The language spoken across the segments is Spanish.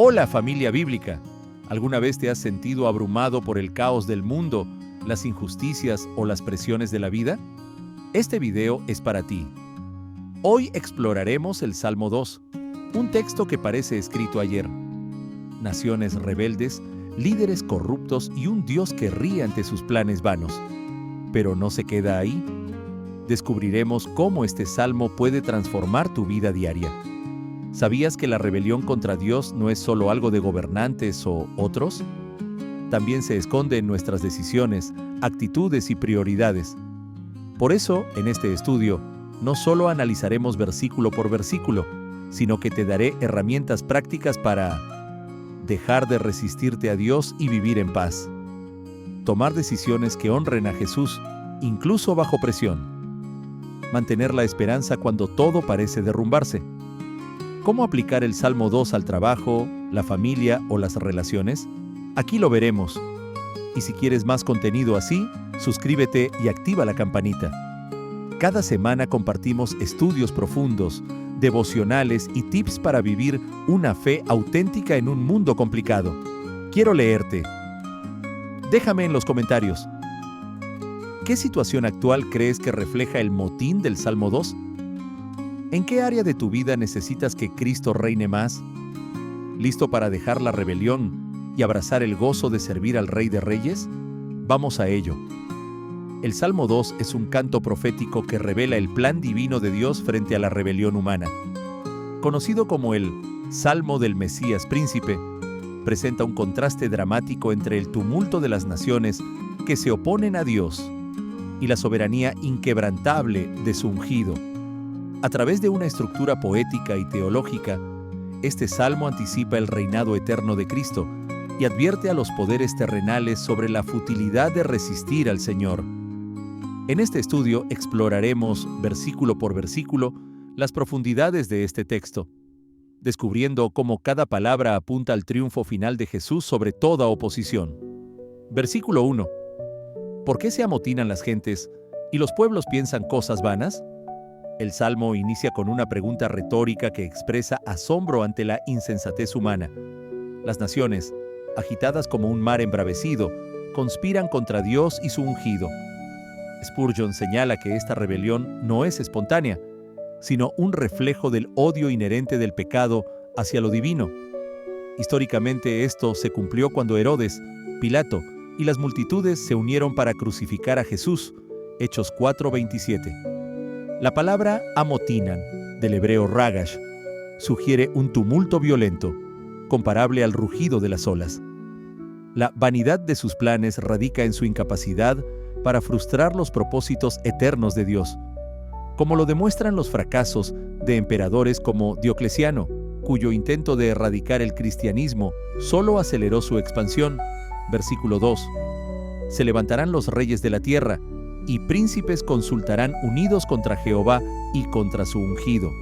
Hola familia bíblica. ¿Alguna vez te has sentido abrumado por el caos del mundo, las injusticias o las presiones de la vida? Este video es para ti. Hoy exploraremos el Salmo 2, un texto que parece escrito ayer. Naciones rebeldes, líderes corruptos y un Dios que ríe ante sus planes vanos. Pero no se queda ahí. Descubriremos cómo este salmo puede transformar tu vida diaria. ¿Sabías que la rebelión contra Dios no es solo algo de gobernantes o otros? También se esconde en nuestras decisiones, actitudes y prioridades. Por eso, en este estudio, no solo analizaremos versículo por versículo, sino que te daré herramientas prácticas para dejar de resistirte a Dios y vivir en paz. Tomar decisiones que honren a Jesús, incluso bajo presión. Mantener la esperanza cuando todo parece derrumbarse. ¿Cómo aplicar el Salmo 2 al trabajo, la familia o las relaciones? Aquí lo veremos. Y si quieres más contenido así, suscríbete y activa la campanita. Cada semana compartimos estudios profundos, devocionales y tips para vivir una fe auténtica en un mundo complicado. Quiero leerte. Déjame en los comentarios. ¿Qué situación actual crees que refleja el motín del Salmo 2? ¿En qué área de tu vida necesitas que Cristo reine más? ¿Listo para dejar la rebelión y abrazar el gozo de servir al Rey de Reyes? Vamos a ello. El Salmo 2 es un canto profético que revela el plan divino de Dios frente a la rebelión humana. Conocido como el Salmo del Mesías Príncipe, presenta un contraste dramático entre el tumulto de las naciones que se oponen a Dios y la soberanía inquebrantable de su ungido. A través de una estructura poética y teológica, este salmo anticipa el reinado eterno de Cristo y advierte a los poderes terrenales sobre la futilidad de resistir al Señor. En este estudio exploraremos, versículo por versículo, las profundidades de este texto, descubriendo cómo cada palabra apunta al triunfo final de Jesús sobre toda oposición. Versículo 1. ¿Por qué se amotinan las gentes y los pueblos piensan cosas vanas? El Salmo inicia con una pregunta retórica que expresa asombro ante la insensatez humana. Las naciones, agitadas como un mar embravecido, conspiran contra Dios y su ungido. Spurgeon señala que esta rebelión no es espontánea, sino un reflejo del odio inherente del pecado hacia lo divino. Históricamente esto se cumplió cuando Herodes, Pilato y las multitudes se unieron para crucificar a Jesús. Hechos 4:27. La palabra amotinan, del hebreo ragash, sugiere un tumulto violento, comparable al rugido de las olas. La vanidad de sus planes radica en su incapacidad para frustrar los propósitos eternos de Dios, como lo demuestran los fracasos de emperadores como Diocleciano, cuyo intento de erradicar el cristianismo solo aceleró su expansión. Versículo 2. Se levantarán los reyes de la tierra, y príncipes consultarán unidos contra Jehová y contra su ungido.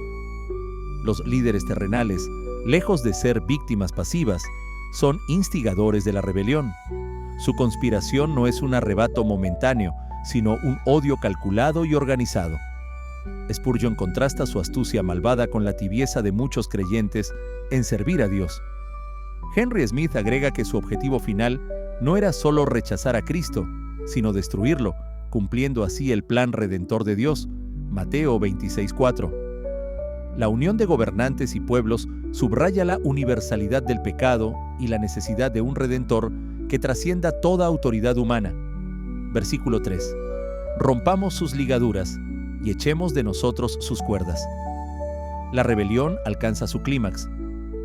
Los líderes terrenales, lejos de ser víctimas pasivas, son instigadores de la rebelión. Su conspiración no es un arrebato momentáneo, sino un odio calculado y organizado. Spurgeon contrasta su astucia malvada con la tibieza de muchos creyentes en servir a Dios. Henry Smith agrega que su objetivo final no era solo rechazar a Cristo, sino destruirlo, cumpliendo así el plan redentor de Dios. Mateo 26:4. La unión de gobernantes y pueblos subraya la universalidad del pecado y la necesidad de un redentor que trascienda toda autoridad humana. Versículo 3. Rompamos sus ligaduras y echemos de nosotros sus cuerdas. La rebelión alcanza su clímax.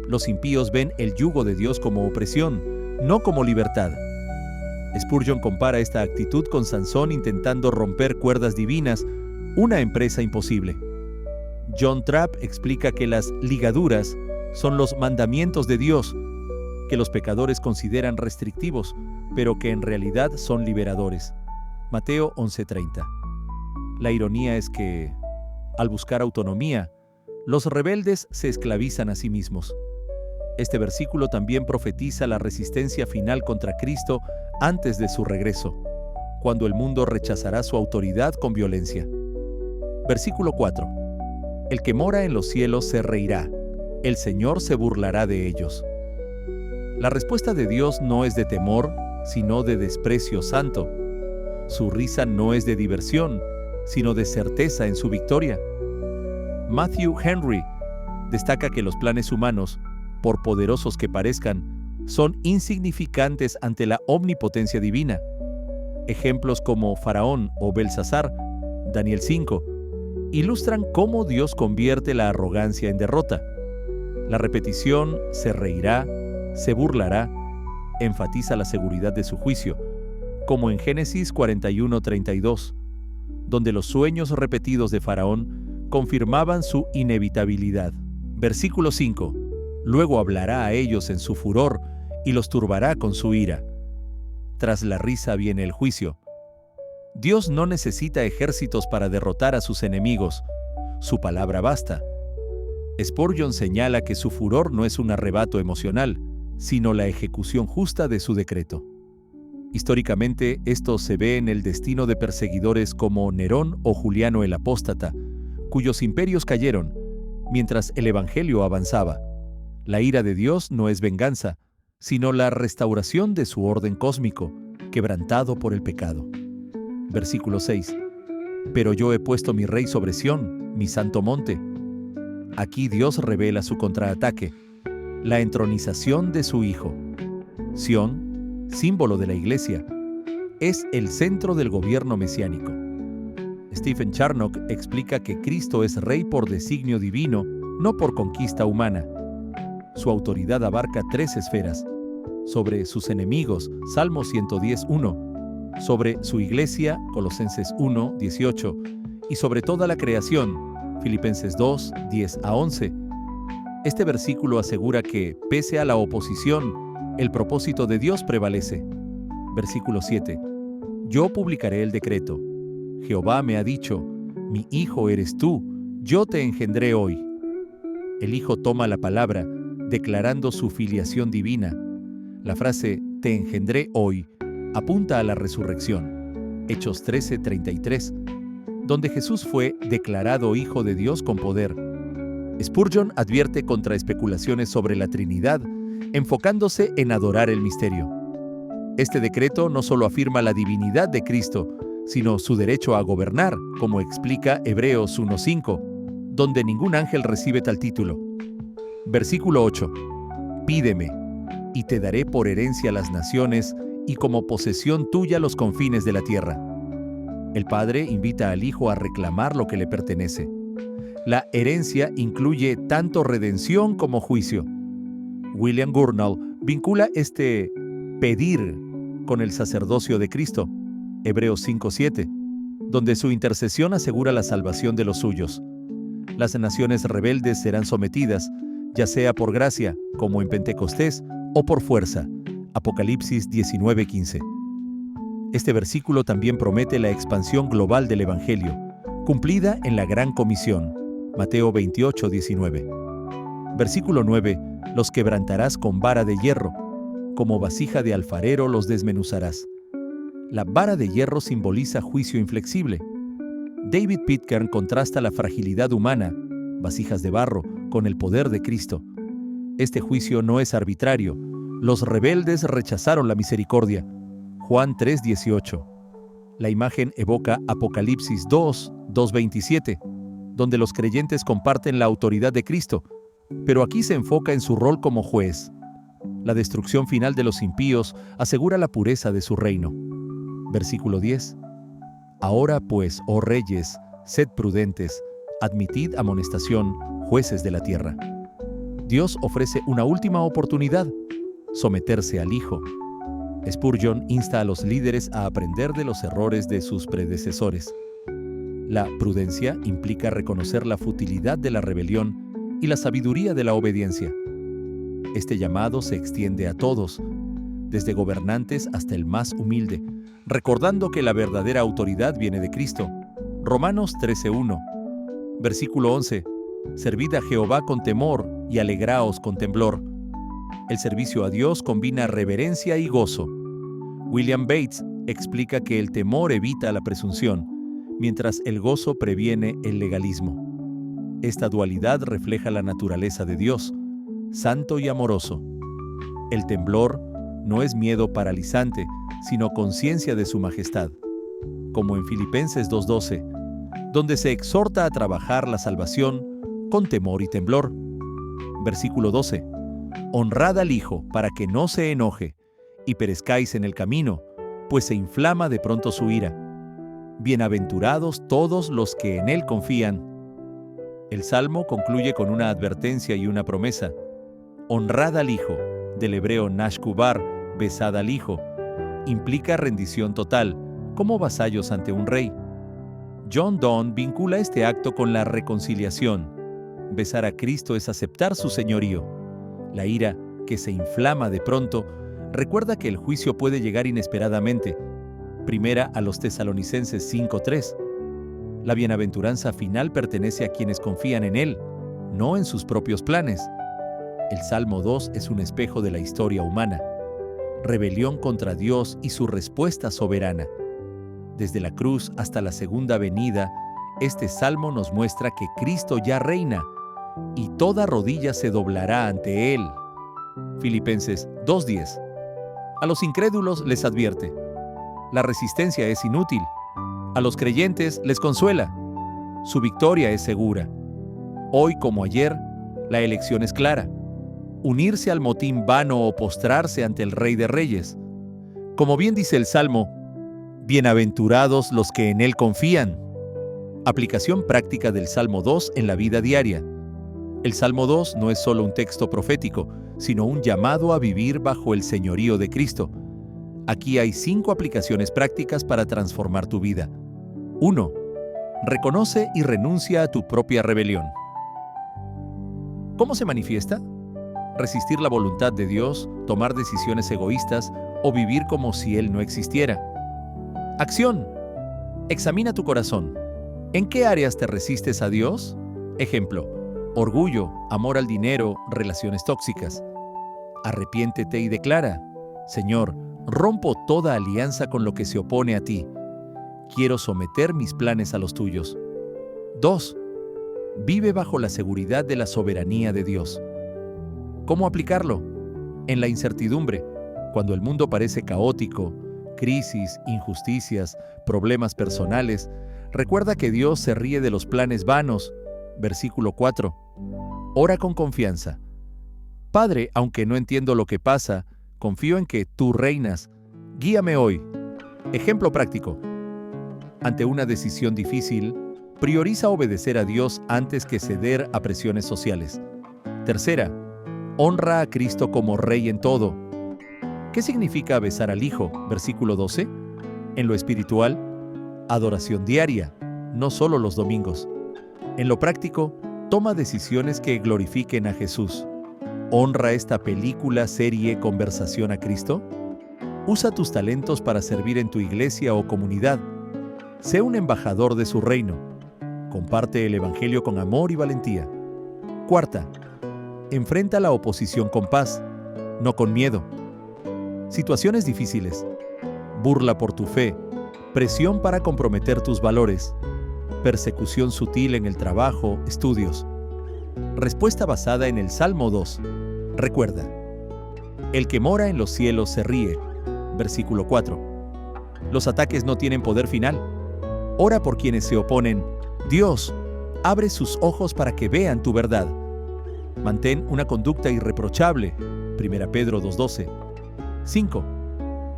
Los impíos ven el yugo de Dios como opresión, no como libertad. Spurgeon compara esta actitud con Sansón intentando romper cuerdas divinas, una empresa imposible. John Trapp explica que las ligaduras son los mandamientos de Dios, que los pecadores consideran restrictivos, pero que en realidad son liberadores. Mateo 11:30. La ironía es que, al buscar autonomía, los rebeldes se esclavizan a sí mismos. Este versículo también profetiza la resistencia final contra Cristo antes de su regreso, cuando el mundo rechazará su autoridad con violencia. Versículo 4. El que mora en los cielos se reirá, el Señor se burlará de ellos. La respuesta de Dios no es de temor, sino de desprecio santo. Su risa no es de diversión, sino de certeza en su victoria. Matthew Henry destaca que los planes humanos, por poderosos que parezcan, son insignificantes ante la omnipotencia divina. Ejemplos como Faraón o Belsasar, Daniel 5, ilustran cómo Dios convierte la arrogancia en derrota. La repetición se reirá, se burlará, enfatiza la seguridad de su juicio, como en Génesis 41:32, donde los sueños repetidos de Faraón confirmaban su inevitabilidad. Versículo 5. Luego hablará a ellos en su furor y los turbará con su ira. Tras la risa viene el juicio. Dios no necesita ejércitos para derrotar a sus enemigos. Su palabra basta. Spurgeon señala que su furor no es un arrebato emocional, sino la ejecución justa de su decreto. Históricamente, esto se ve en el destino de perseguidores como Nerón o Juliano el Apóstata, cuyos imperios cayeron, mientras el Evangelio avanzaba. La ira de Dios no es venganza, sino la restauración de su orden cósmico, quebrantado por el pecado. Versículo 6. Pero yo he puesto mi rey sobre Sión, mi santo monte. Aquí Dios revela su contraataque, la entronización de su Hijo. Sión, símbolo de la Iglesia, es el centro del gobierno mesiánico. Stephen Charnock explica que Cristo es rey por designio divino, no por conquista humana. Su autoridad abarca 3 esferas: sobre sus enemigos, Salmo 110:1, sobre su iglesia, Colosenses 1:18, y sobre toda la creación, Filipenses 2:10-11. Este versículo asegura que, pese a la oposición, el propósito de Dios prevalece. Versículo 7. Yo publicaré el decreto. Jehová me ha dicho, mi hijo eres tú, yo te engendré hoy. El Hijo toma la palabra, declarando su filiación divina. La frase, te engendré hoy, apunta a la resurrección. Hechos 13:33, donde Jesús fue declarado Hijo de Dios con poder. Spurgeon advierte contra especulaciones sobre la Trinidad, enfocándose en adorar el misterio. Este decreto no solo afirma la divinidad de Cristo, sino su derecho a gobernar, como explica Hebreos 1:5, donde ningún ángel recibe tal título. Versículo 8. Pídeme, y te daré por herencia las naciones, y como posesión tuya los confines de la tierra. El Padre invita al Hijo a reclamar lo que le pertenece. La herencia incluye tanto redención como juicio. William Gurnall vincula este pedir con el sacerdocio de Cristo, Hebreos 5:7, donde su intercesión asegura la salvación de los suyos. Las naciones rebeldes serán sometidas, ya sea por gracia, como en Pentecostés, o por fuerza, Apocalipsis 19:15. Este versículo también promete la expansión global del Evangelio, cumplida en la Gran Comisión, Mateo 28:19. Versículo 9. Los quebrantarás con vara de hierro, como vasija de alfarero los desmenuzarás. La vara de hierro simboliza juicio inflexible. David Pitcairn contrasta la fragilidad humana, vasijas de barro, con el poder de Cristo. Este juicio no es arbitrario. Los rebeldes rechazaron la misericordia. Juan 3:18. La imagen evoca Apocalipsis 2:27, donde los creyentes comparten la autoridad de Cristo, pero aquí se enfoca en su rol como juez. La destrucción final de los impíos asegura la pureza de su reino. Versículo 10. Ahora pues, oh reyes, sed prudentes, admitid amonestación, jueces de la tierra. Dios ofrece una última oportunidad: someterse al Hijo. Spurgeon insta a los líderes a aprender de los errores de sus predecesores. La prudencia implica reconocer la futilidad de la rebelión y la sabiduría de la obediencia. Este llamado se extiende a todos, desde gobernantes hasta el más humilde, recordando que la verdadera autoridad viene de Cristo. Romanos 13:1. Versículo 11. Servid a Jehová con temor y alegraos con temblor. El servicio a Dios combina reverencia y gozo. William Bates explica que el temor evita la presunción, mientras el gozo previene el legalismo. Esta dualidad refleja la naturaleza de Dios, santo y amoroso. El temblor no es miedo paralizante, sino conciencia de su majestad, como en Filipenses 2:12, donde se exhorta a trabajar la salvación con temor y temblor. Versículo 12. Honrad al Hijo para que no se enoje y perezcáis en el camino, pues se inflama de pronto su ira. Bienaventurados todos los que en Él confían. El Salmo concluye con una advertencia y una promesa. Honrad al Hijo, del hebreo nashkubar, besad al Hijo, implica rendición total, como vasallos ante un rey. John Donne vincula este acto con la reconciliación. Besar a Cristo es aceptar su señorío. La ira, que se inflama de pronto, recuerda que el juicio puede llegar inesperadamente. Primera a los Tesalonicenses 5:3. La bienaventuranza final pertenece a quienes confían en Él, no en sus propios planes. El Salmo 2 es un espejo de la historia humana. Rebelión contra Dios y su respuesta soberana. Desde la cruz hasta la segunda venida, este salmo nos muestra que Cristo ya reina y toda rodilla se doblará ante Él. Filipenses 2:10. A los incrédulos les advierte: la resistencia es inútil. A los creyentes les consuela: su victoria es segura. Hoy como ayer, la elección es clara: unirse al motín vano o postrarse ante el Rey de Reyes. Como bien dice el Salmo, bienaventurados los que en Él confían. Aplicación práctica del Salmo 2 en la vida diaria. El Salmo 2 no es solo un texto profético, sino un llamado a vivir bajo el señorío de Cristo. Aquí hay 5 aplicaciones prácticas para transformar tu vida. 1. Reconoce y renuncia a tu propia rebelión. ¿Cómo se manifiesta? Resistir la voluntad de Dios, tomar decisiones egoístas o vivir como si Él no existiera. Acción. Examina tu corazón. ¿En qué áreas te resistes a Dios? Ejemplo: orgullo, amor al dinero, relaciones tóxicas. Arrepiéntete y declara: Señor, rompo toda alianza con lo que se opone a ti. Quiero someter mis planes a los tuyos. 2. Vive bajo la seguridad de la soberanía de Dios. ¿Cómo aplicarlo? En la incertidumbre, cuando el mundo parece caótico, crisis, injusticias, problemas personales, recuerda que Dios se ríe de los planes vanos. Versículo 4. Ora con confianza. Padre, aunque no entiendo lo que pasa, confío en que tú reinas. Guíame hoy. Ejemplo práctico. Ante una decisión difícil, prioriza obedecer a Dios antes que ceder a presiones sociales. Tercera, honra a Cristo como Rey en todo. ¿Qué significa besar al Hijo? Versículo 12. En lo espiritual, adoración diaria, no solo los domingos. En lo práctico, toma decisiones que glorifiquen a Jesús. ¿Honra esta película, serie, conversación a Cristo? Usa tus talentos para servir en tu iglesia o comunidad. Sé un embajador de su reino. Comparte el Evangelio con amor y valentía. Cuarta, enfrenta la oposición con paz, no con miedo. Situaciones difíciles, burla por tu fe, presión para comprometer tus valores, persecución sutil en el trabajo, estudios. Respuesta basada en el Salmo 2. Recuerda: el que mora en los cielos se ríe. Versículo 4. Los ataques no tienen poder final. Ora por quienes se oponen. Dios, abre sus ojos para que vean tu verdad. Mantén una conducta irreprochable. 1 Pedro 2:12. 5.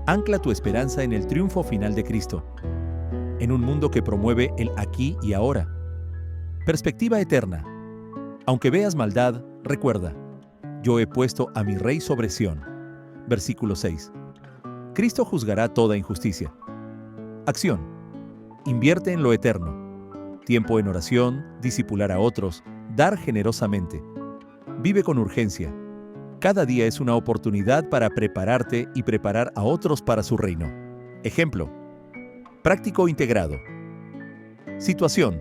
Ancla tu esperanza en el triunfo final de Cristo. En un mundo que promueve el aquí y ahora. Perspectiva eterna. Aunque veas maldad, recuerda: yo he puesto a mi Rey sobre Sión. Versículo 6. Cristo juzgará toda injusticia. Acción. Invierte en lo eterno. Tiempo en oración, discipular a otros, dar generosamente. Vive con urgencia. Cada día es una oportunidad para prepararte y preparar a otros para su reino. Ejemplo: práctico integrado. Situación: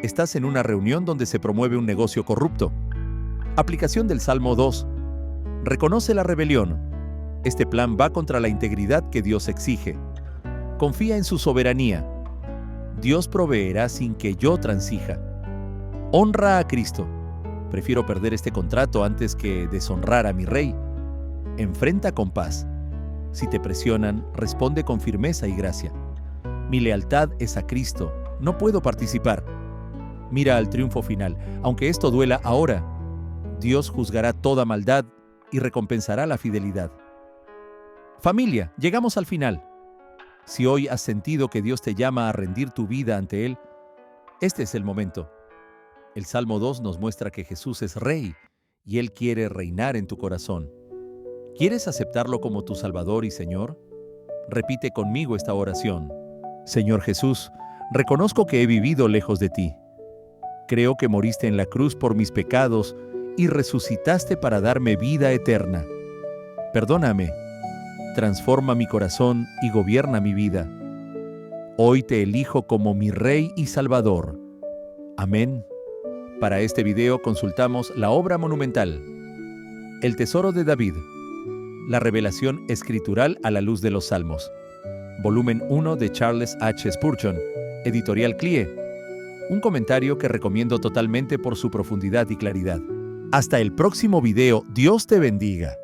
estás en una reunión donde se promueve un negocio corrupto. Aplicación del Salmo 2. Reconoce la rebelión. Este plan va contra la integridad que Dios exige. Confía en su soberanía. Dios proveerá sin que yo transija. Honra a Cristo. Prefiero perder este contrato antes que deshonrar a mi Rey. Enfrenta con paz. Si te presionan, responde con firmeza y gracia. Mi lealtad es a Cristo, no puedo participar. Mira al triunfo final, aunque esto duela ahora. Dios juzgará toda maldad y recompensará la fidelidad. Familia, llegamos al final. Si hoy has sentido que Dios te llama a rendir tu vida ante Él, este es el momento. El Salmo 2 nos muestra que Jesús es Rey y Él quiere reinar en tu corazón. ¿Quieres aceptarlo como tu Salvador y Señor? Repite conmigo esta oración. Señor Jesús, reconozco que he vivido lejos de ti. Creo que moriste en la cruz por mis pecados y resucitaste para darme vida eterna. Perdóname, transforma mi corazón y gobierna mi vida. Hoy te elijo como mi Rey y Salvador. Amén. Para este video consultamos la obra monumental, El Tesoro de David, la revelación escritural a la luz de los Salmos. Volumen 1 de Charles H. Spurgeon, editorial CLIE. Un comentario que recomiendo totalmente por su profundidad y claridad. Hasta el próximo video, Dios te bendiga.